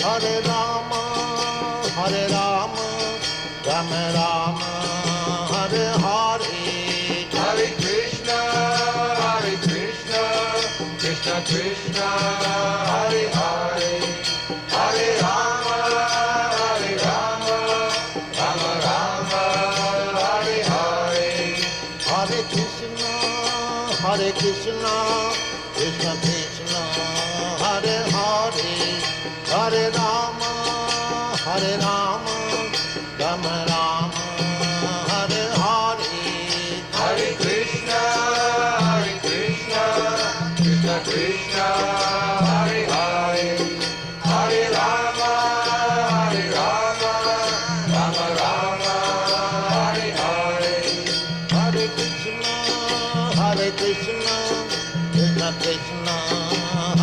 Hare Rama, Hare Rama, Rama Rama, Hare Hare. Hare Krishna, Krishna Krishna, Hare Hare, Hare Rama, Rama Rama, Hare Hare. Hare Krishna, Krishna